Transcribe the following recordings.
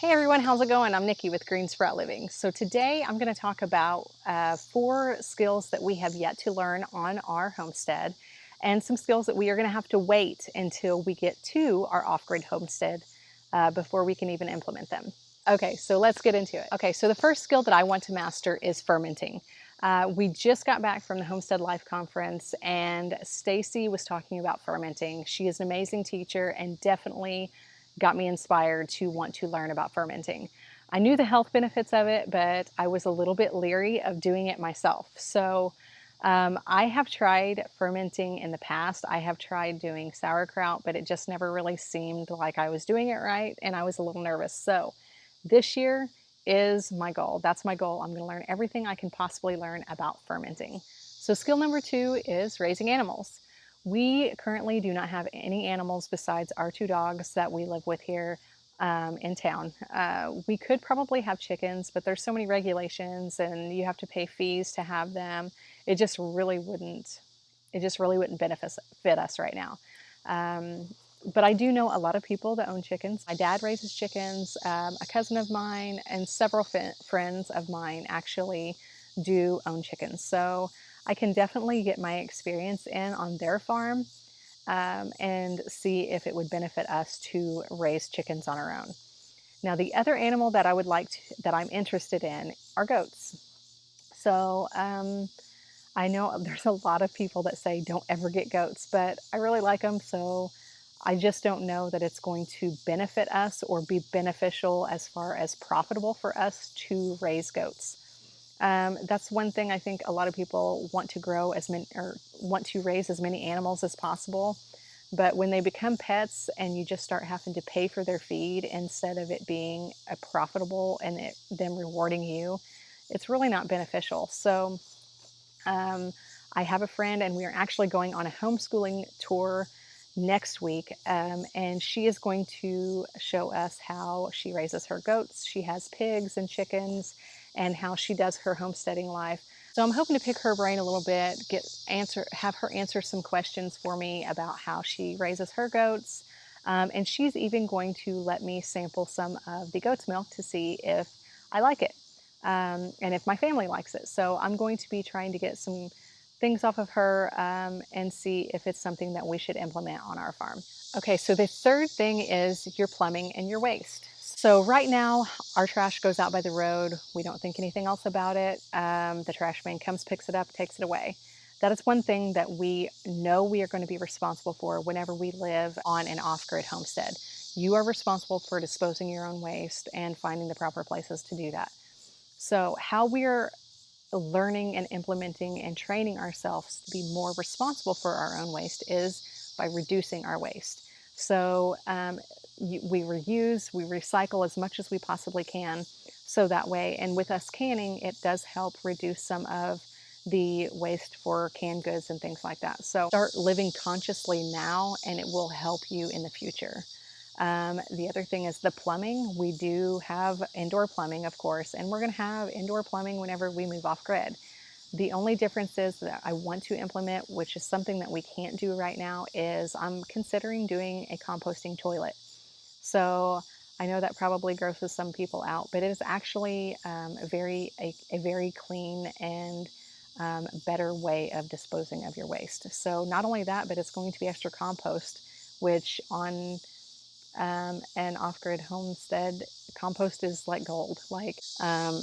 Hey everyone, how's it going? I'm Nikki with Green Sprout Living. So today I'm going to talk about 4 skills that we have yet to learn on our homestead and some skills that we are going to have to wait until we get to our off-grid homestead before we can even implement them. Okay, so let's get into it. Okay, so the first skill that I want to master is fermenting. We just got back from the Homestead Life Conference and Stacy was talking about fermenting. She is an amazing teacher and definitely got me inspired to want to learn about fermenting. I knew the health benefits of it, but I was a little bit leery of doing it myself. So I have tried fermenting in the past. I have tried doing sauerkraut, but it just never really seemed like I was doing it right, and I was a little nervous. So this year is my goal. That's my goal. I'm going to learn everything I can possibly learn about fermenting. So skill number 2 is raising animals. We currently do not have any animals besides our 2 dogs that we live with here in town. We could probably have chickens, but there's so many regulations and you have to pay fees to have them. It just really wouldn't. It just really wouldn't fit us right now. But I do know a lot of people that own chickens. My dad raises chickens. A cousin of mine and several friends of mine actually do own chickens. So I can definitely get my experience in on their farm and see if it would benefit us to raise chickens on our own. Now, the other animal that that I'm interested in are goats. So I know there's a lot of people that say don't ever get goats, but I really like them. So I just don't know that it's going to benefit us or be beneficial as far as profitable for us to raise goats. That's one thing I think a lot of people want to grow as many or want to raise as many animals as possible. But when they become pets and you just start having to pay for their feed instead of it being a profitable and them rewarding you, it's really not beneficial. So I have a friend and we are actually going on a homeschooling tour next week, and she is going to show us how she raises her goats. She has pigs and chickens and how she does her homesteading life. So I'm hoping to pick her brain a little bit, have her answer some questions for me about how she raises her goats. And she's even going to let me sample some of the goat's milk to see if I like it, and if my family likes it. So I'm going to be trying to get some things off of her and see if it's something that we should implement on our farm. Okay, so the third thing is your plumbing and your waste. So right now, our trash goes out by the road. We don't think anything else about it. The trash man comes, picks it up, takes it away. That is one thing that we know we are going to be responsible for whenever we live on an off-grid homestead. You are responsible for disposing your own waste and finding the proper places to do that. So how we're learning and implementing and training ourselves to be more responsible for our own waste is by reducing our waste. So we reuse, we recycle as much as we possibly can. So that way, and with us canning, it does help reduce some of the waste for canned goods and things like that. So start living consciously now and it will help you in the future. The other thing is the plumbing. We do have indoor plumbing, of course, and we're going to have indoor plumbing whenever we move off grid. The only difference is that I want to implement, which is something that we can't do right now, is I'm considering doing a composting toilet. So I know that probably grosses some people out, but it is actually a very clean and better way of disposing of your waste. So not only that, but it's going to be extra compost, which on and off-grid homestead compost is like gold. That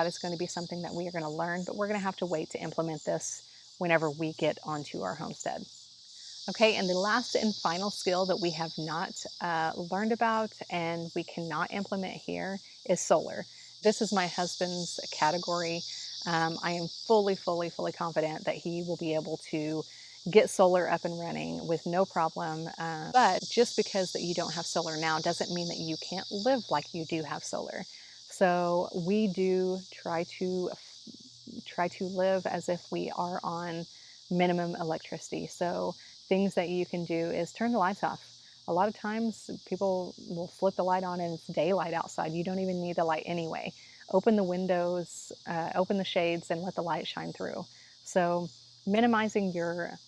is going to be something that we are going to learn, but we're going to have to wait to implement this whenever we get onto our homestead. Okay, and the last and final skill that we have not learned about and we cannot implement here is solar. This is my husband's category. I am fully confident that he will be able to get solar up and running with no problem. But just because that you don't have solar now doesn't mean that you can't live like you do have solar. So we do try to live as if we are on minimum electricity. So things that you can do is turn the lights off. A lot of times people will flip the light on and it's daylight outside. You don't even need the light anyway. Open the windows, open the shades and let the light shine through. So minimizing your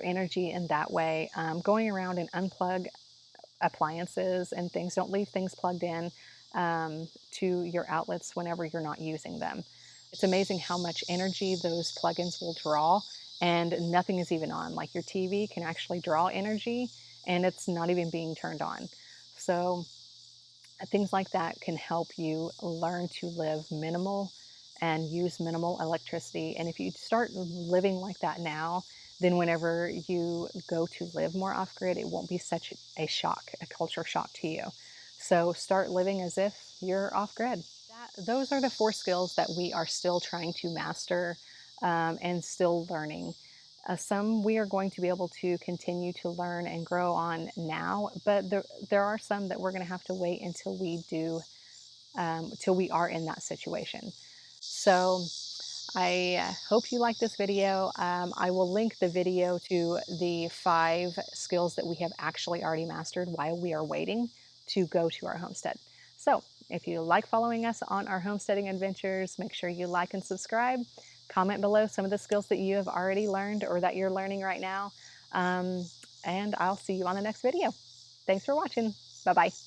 energy in that way, going around and appliances and things. Don't leave things plugged in to your outlets whenever you're not using them. It's amazing how much energy those plugins will draw, and nothing is even on. Like your TV can actually draw energy and it's not even being turned on. So things like that can help you learn to live minimal and use minimal electricity. And if you start living like that now, then whenever you go to live more off grid, it won't be such a shock, a culture shock to you. So start living as if you're off grid. Those are the 4 skills that we are still trying to master and still learning. Some we are going to be able to continue to learn and grow on now, but there are some that we're going to have to wait until we do, till we are in that situation. So I hope you like this video. I will link the video to the 5 skills that we have actually already mastered while we are waiting to go to our homestead. So if you like following us on our homesteading adventures, make sure you like and subscribe. Comment below some of the skills that you have already learned or that you're learning right now. And I'll see you on the next video. Thanks for watching. Bye-bye.